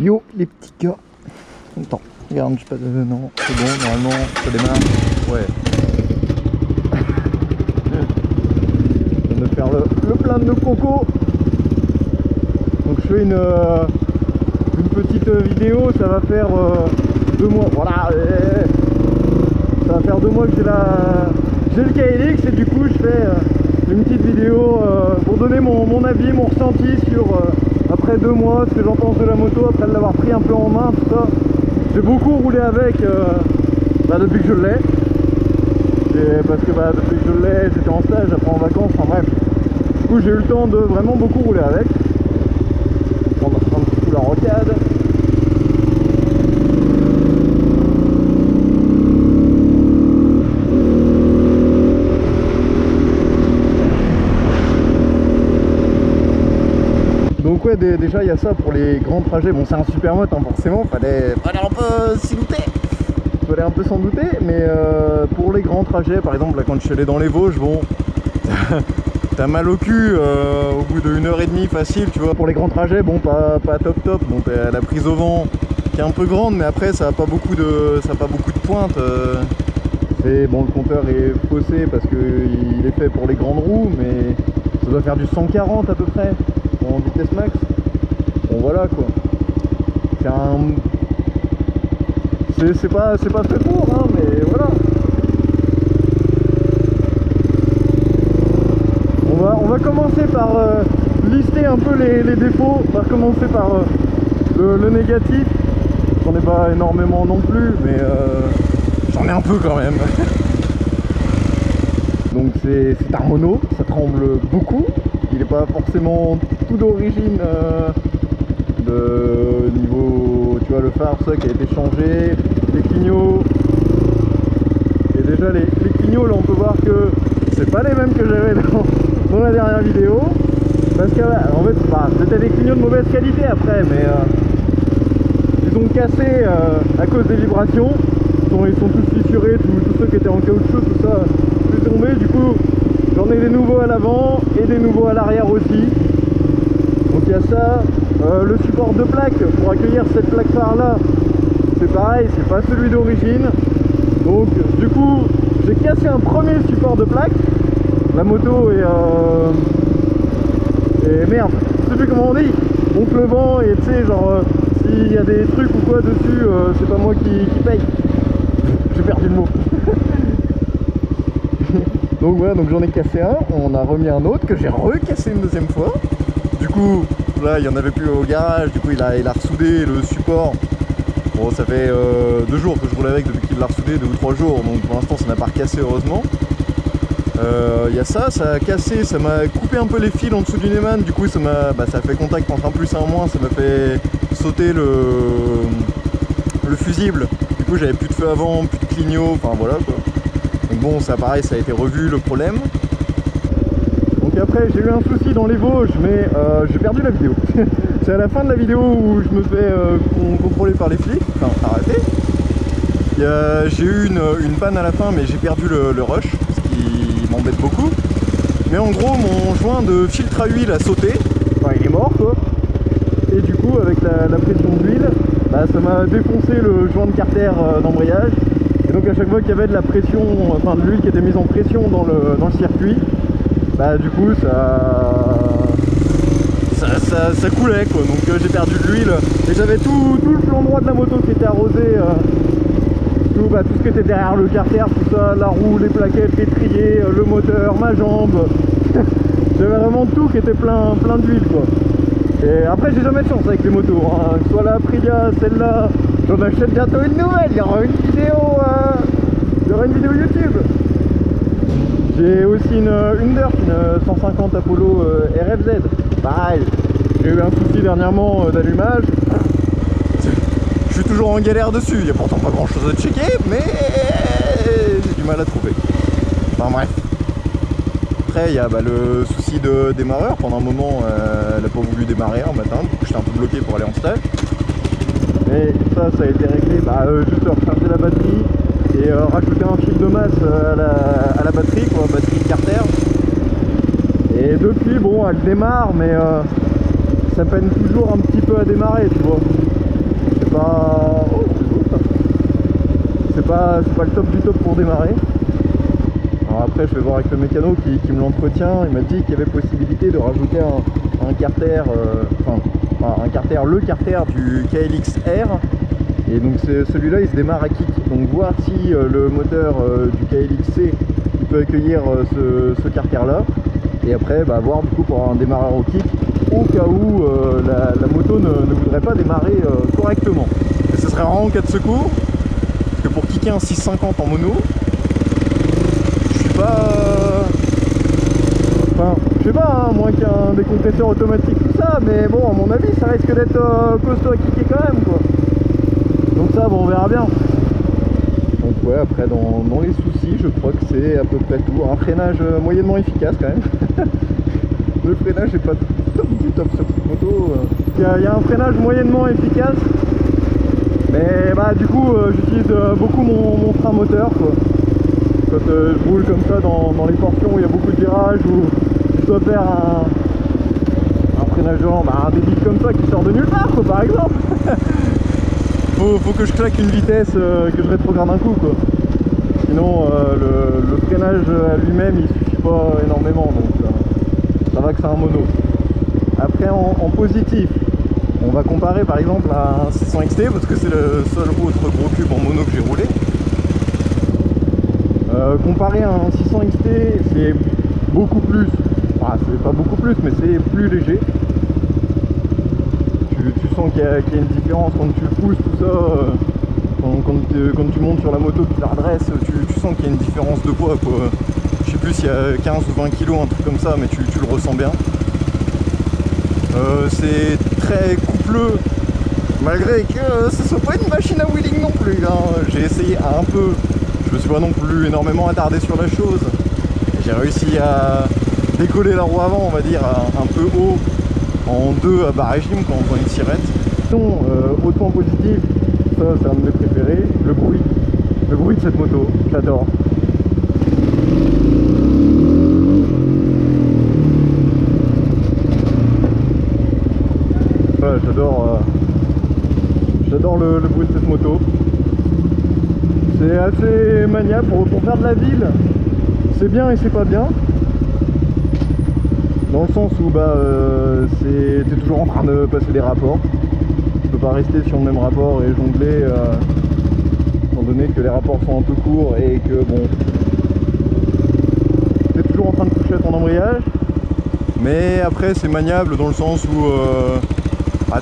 Yo les petits gars. Attends, regarde, je sais pas de... Non, c'est bon, normalement, ça démarre. Ouais. Je viens de faire le plein de nos cocos. Donc je fais une petite vidéo, ça va faire 2 mois. Voilà. Ça va faire 2 mois que j'ai le KLX et du coup je fais une petite vidéo pour donner mon avis, mon ressenti sur après 2 mois, ce que j'en pense de la moto, après de l'avoir pris un peu en main, tout ça. J'ai beaucoup roulé avec depuis que je l'ai. Parce que depuis que je l'ai, j'étais en stage, après en vacances, enfin bref. Du coup j'ai eu le temps de vraiment beaucoup rouler avec. On va prendre un petit coup la rocade. Donc ouais, déjà il y a ça pour les grands trajets. Bon, c'est un super moto, hein, forcément, fallait un peu s'y douter. Fallait un peu s'en douter, mais pour les grands trajets, par exemple là quand je suis allé dans les Vosges, bon, t'as mal au cul au bout de 1h30 facile, tu vois. Pour les grands trajets, bon, pas top. Bon, t'as la prise au vent qui est un peu grande, mais après ça a pas beaucoup de pointe. Bon, le compteur est faussé parce qu'il est fait pour les grandes roues, mais ça doit faire du 140 à peu près en vitesse max. Bon voilà quoi. C'est pas fait pour, hein, mais voilà. On va commencer par lister un peu les défauts. On va commencer par le négatif. J'en ai pas énormément non plus, mais j'en ai un peu quand même. Donc c'est un mono, ça tremble beaucoup. Il n'est pas forcément tout d'origine de niveau, tu vois, le phare, ça qui a été changé, les clignots. Et déjà les clignots, là on peut voir que c'est pas les mêmes que j'avais dans la dernière vidéo. Parce que en fait c'était des clignots de mauvaise qualité après, mais ils ont cassé à cause des vibrations. Ils sont tous fissurés, tous ceux qui étaient en caoutchouc, tout ça, c'est tombé. Du coup j'en ai des nouveaux à l'avant et des nouveaux à l'arrière aussi. Donc il y a ça, le support de plaque pour accueillir cette plaque phare là, c'est pareil, c'est pas celui d'origine. Donc du coup j'ai cassé un premier support de plaque. La moto est merde, je sais plus comment on dit, donc le vent, et tu sais genre s'il y a des trucs ou quoi dessus, c'est pas moi qui paye. J'ai perdu le mot. Donc voilà, donc j'en ai cassé un, on a remis un autre que j'ai recassé une deuxième fois. Du coup là il n'y en avait plus au garage, du coup il a ressoudé le support. Bon, ça fait 2 jours que je roule avec depuis qu'il l'a ressoudé, 2 ou 3 jours, donc pour l'instant ça n'a pas recassé heureusement. Il y a ça a cassé, ça m'a coupé un peu les fils en dessous du Neyman, du coup ça a fait contact entre un plus et un moins, ça m'a fait sauter le fusible. Du coup j'avais plus de feu avant, plus de clignot, enfin voilà quoi. Donc bon, ça pareil, ça a été revu le problème. Donc après j'ai eu un souci dans les Vosges, mais j'ai perdu la vidéo. C'est à la fin de la vidéo où je me fais contrôler par les flics, enfin arrêter. J'ai eu une panne à la fin, mais j'ai perdu le rush, ce qui m'embête beaucoup. Mais en gros mon joint de filtre à huile a sauté, enfin il est mort quoi. Et du coup avec la pression d'huile, ça m'a défoncé le joint de carter d'embrayage. Et donc à chaque fois qu'il y avait de la pression, enfin de l'huile qui était mise en pression dans le circuit, du coup ça coulait quoi, donc j'ai perdu de l'huile. Et j'avais tout le flanc droit de la moto qui était arrosé, tout ce qui était derrière le carter, tout ça, la roue, les plaquettes, l'étrier, le moteur, ma jambe. J'avais vraiment tout qui était plein d'huile quoi. Et après j'ai jamais de chance avec les motos, hein. Que ce soit la Aprilia, celle-là, j'en achète bientôt une nouvelle, il y aura une vidéo YouTube. J'ai aussi une Dirt, une 150 Apollo RFZ. Pareil, j'ai eu un souci dernièrement d'allumage. Je suis toujours en galère dessus, il n'y a pourtant pas grand chose à checker, mais j'ai du mal à trouver. Enfin bref. Après il y a le souci de démarreur. Pendant un moment elle n'a pas voulu démarrer un matin, du coup j'étais un peu bloqué pour aller en stage. Mais ça a été réglé, juste recharger la batterie et rajouter un fil de masse à la batterie, quoi, batterie carter. Et depuis bon elle démarre, mais ça peine toujours un petit peu à démarrer, tu vois. c'est pas... Oh, c'est beau, ça. C'est pas le top du top pour démarrer. Alors après je vais voir avec le mécano qui me l'entretient. Il m'a dit qu'il y avait possibilité de rajouter un carter, un carter, le carter du KLX R. Et donc celui-là il se démarre à kick. Donc voir si le moteur du KLX C il peut accueillir ce carter là. Et après voir du coup pour un démarreur au kick au cas où la moto ne voudrait pas démarrer correctement. Et ce serait vraiment en cas de secours. Parce que pour kicker un 650 en mono, je suis pas... Enfin, je sais pas, hein, moins qu'un décompresseur automatique, tout ça, mais bon, à mon avis, ça risque d'être costaud à kicker quand même, quoi. Donc ça, bon, on verra bien. Donc ouais, après, dans les soucis, je crois que c'est à peu près tout. Un freinage moyennement efficace, quand même. Le freinage n'est pas top du top sur cette moto. Il y a un freinage moyennement efficace. Mais du coup j'utilise beaucoup mon frein moteur quoi. Quand je roule comme ça dans les portions où il y a beaucoup de virages, où je dois faire un freinage genre un débit comme ça qui sort de nulle part quoi, par exemple. faut que je claque une vitesse que je rétrograde un coup quoi. Sinon le freinage à lui-même il suffit pas énormément, donc ça va que c'est un mono. Après en positif, on va comparer par exemple à un 600 XT parce que c'est le seul autre gros cube en mono que j'ai roulé. Comparé à un 600 XT, c'est beaucoup plus, c'est pas beaucoup plus, mais c'est plus léger. Tu sens qu'il y a une différence quand tu pousses tout ça, quand tu montes sur la moto, que tu la redresses, tu sens qu'il y a une différence de poids quoi. Je sais plus s'il y a 15 ou 20 kg, un truc comme ça, mais tu le ressens bien. C'est très coupleux, malgré que ce soit pas une machine à wheeling non plus, hein. J'ai essayé un peu, je me suis pas non plus énormément attardé sur la chose. J'ai réussi à décoller la roue avant, on va dire, un peu haut, en 2 à bas régime quand on voit une sirette. Sinon, autre point positif, ça c'est un de mes préférés, le bruit de cette moto, j'adore. J'adore le bruit de cette moto. C'est assez maniable pour faire de la ville. C'est bien et c'est pas bien. Dans le sens où t'es toujours en train de passer des rapports. Tu peux pas rester sur le même rapport et jongler étant donné que les rapports sont un peu courts et que bon, t'es toujours en train de toucher à ton embrayage. Mais après c'est maniable dans le sens où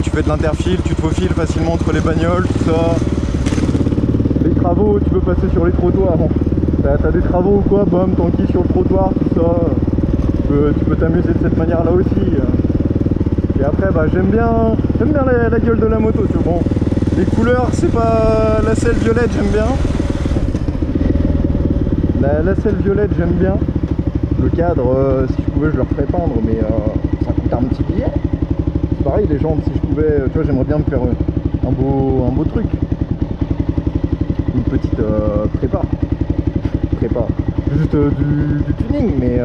tu fais de l'interfile, tu te faufiles facilement entre les bagnoles, tout ça. Les travaux, tu peux passer sur les trottoirs. Bon, t'as des travaux ou quoi, bam, t'enquilles sur le trottoir, tout ça. Tu peux t'amuser de cette manière-là aussi. Et après, j'aime bien la gueule de la moto. Tu vois. Bon, les couleurs, c'est pas la selle violette, j'aime bien. La selle violette, j'aime bien. Le cadre, si je pouvais, je leur ferais peindre, mais ça coûte un petit billet. Pareil, les jambes, si je pouvais, tu vois, j'aimerais bien me faire un beau truc. Une petite prépa. Juste du tuning, mais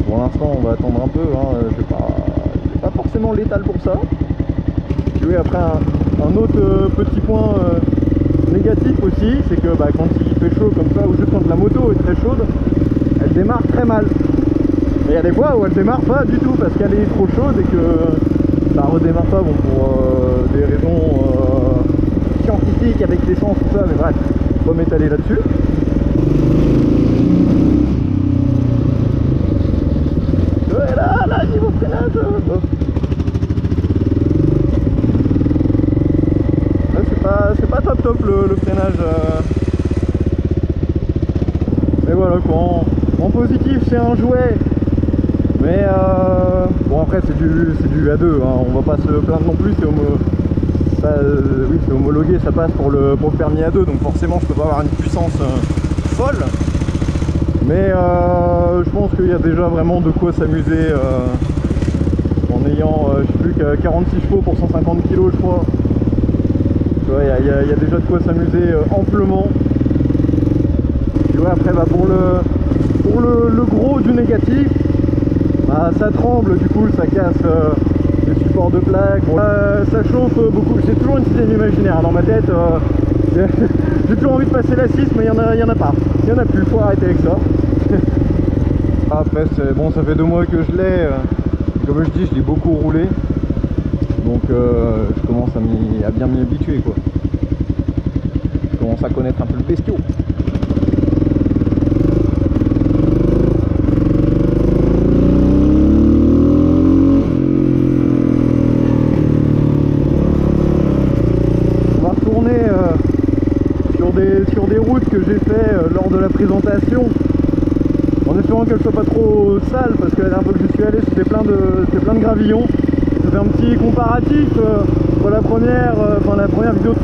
pour l'instant, on va attendre un peu. Hein, j'ai pas forcément l'étal pour ça. Puis oui, après, un autre petit point négatif aussi, c'est que quand il fait chaud comme ça, ou juste quand la moto est très chaude, elle démarre très mal. Et il y a des fois où elle démarre pas du tout parce qu'elle est trop chaude et que ça redémarre pas, bon, pour des raisons scientifiques avec l'essence, tout ça, mais bref, faut pas m'étaler là-dessus. Ouais, là, niveau freinage, c'est pas top le freinage. Mais voilà quoi, en positif c'est un jouet. Mais bon après c'est du A2, hein. On va pas se plaindre non plus, c'est homologué, ça passe pour le permis A2, donc forcément je peux pas avoir une puissance folle. Mais je pense qu'il y a déjà vraiment de quoi s'amuser en ayant, je sais plus, 46 chevaux pour 150 kg je crois. Tu vois, il y a déjà de quoi s'amuser amplement. Et ouais, après pour le gros du négatif, ça tremble, du coup ça casse les supports de plaques. Bon, ça chauffe beaucoup. C'est toujours une citerne imaginaire dans ma tête. J'ai toujours envie de passer la 6, mais il y en a pas. Il y en a plus, faut arrêter avec ça. Après, bon, ça fait 2 mois que je l'ai. Comme je dis, je l'ai beaucoup roulé. Donc je commence à bien m'y habituer, quoi. Je commence à connaître un peu le bestiau. On va retourner sur des routes que j'ai fait lors de la présentation, en espérant qu'elle soit pas trop sale, parce que la dernière fois que je suis allé, c'était plein de gravillons. Je fais un petit comparatif pour la première vidéo de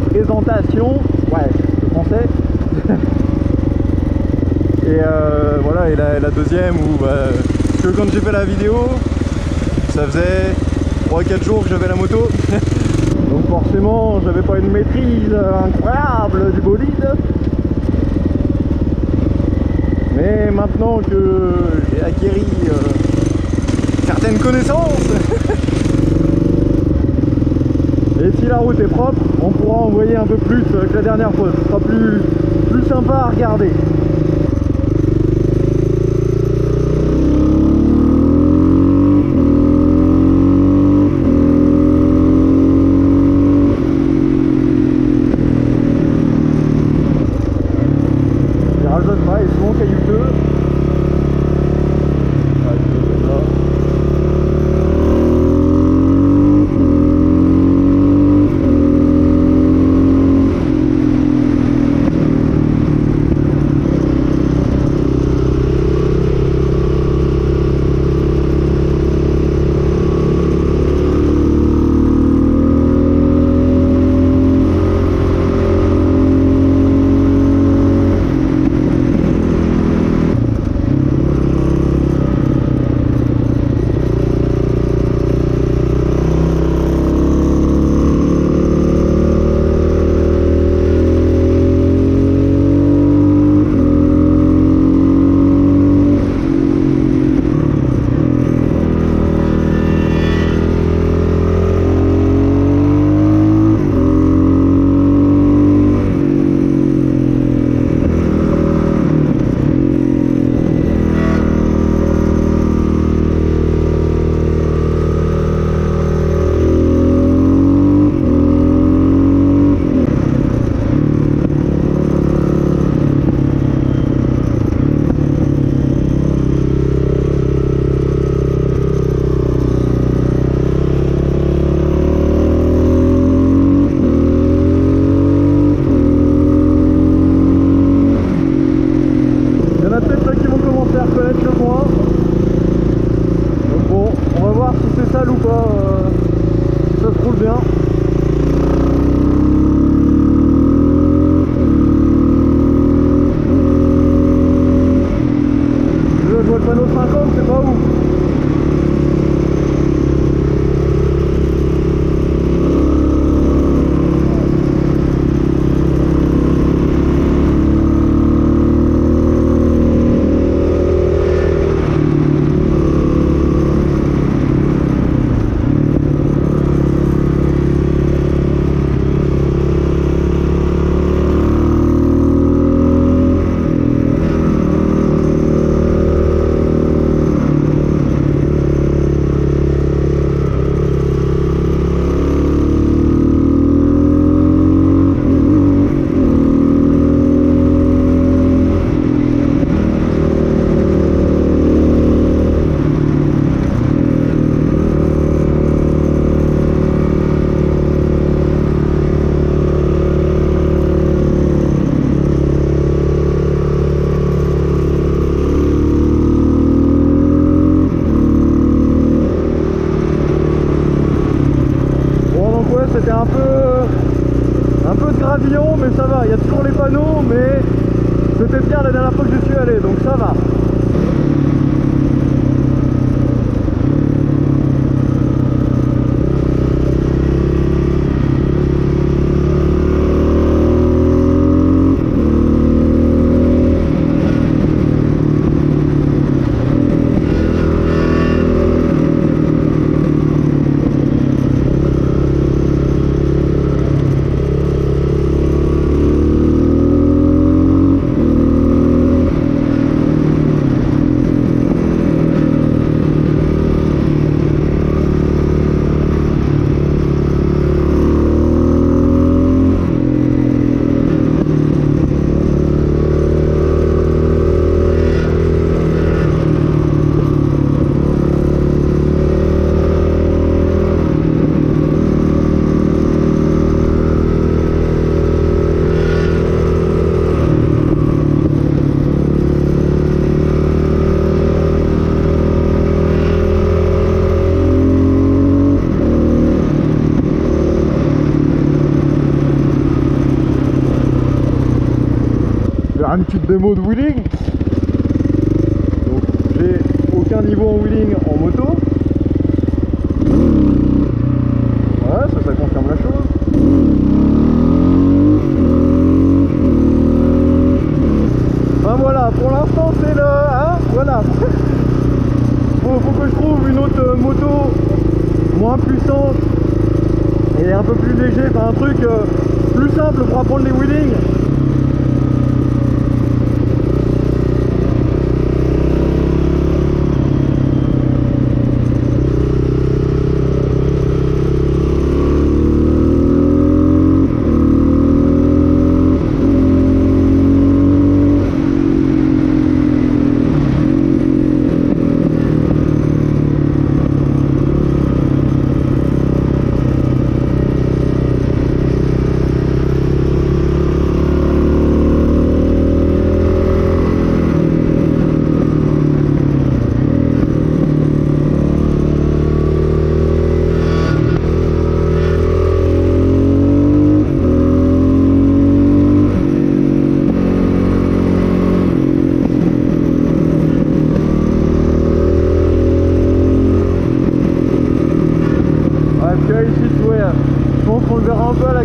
présentation. Ouais, le français. Et voilà, et la deuxième où parce que quand j'ai fait la vidéo, ça faisait 3-4 jours que j'avais la moto. Donc forcément, j'avais pas une maîtrise incroyable du bolide. Mais maintenant que j'ai acquéri certaines connaissances, et si la route est propre, on pourra envoyer un peu plus que la dernière fois. Ce sera plus sympa à regarder. Ils sont caillouteux. Mais ça va, il y a toujours les panneaux, mais c'était bien la dernière fois que je suis allé, donc ça va. faire une petite démo de wheeling. Donc j'ai aucun niveau en wheeling en moto. Voilà, ça confirme la chose. Enfin voilà, pour l'instant c'est le... Hein, voilà. Faut que je trouve une autre moto moins puissante et un peu plus léger, enfin un truc plus simple pour apprendre les wheelings.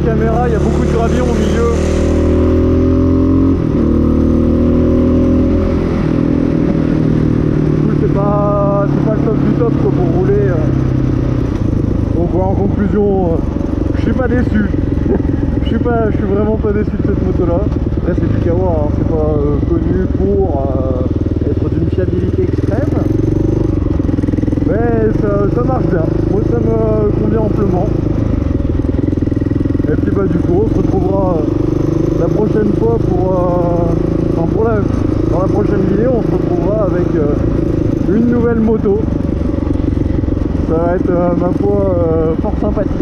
Caméra, il y a beaucoup de gravillons au milieu. Du coup, c'est pas le top du top quoi, pour rouler. Donc voilà, en conclusion, je suis pas déçu. je suis vraiment pas déçu de cette moto là. Après c'est du Kawa, hein. C'est pas connu pour être d'une fiabilité extrême. Mais ça marche bien. Moi ça me convient amplement. Et puis bah du coup on se retrouvera la prochaine fois dans la prochaine vidéo on se retrouvera avec une nouvelle moto. Ça va être ma foi fort sympathique.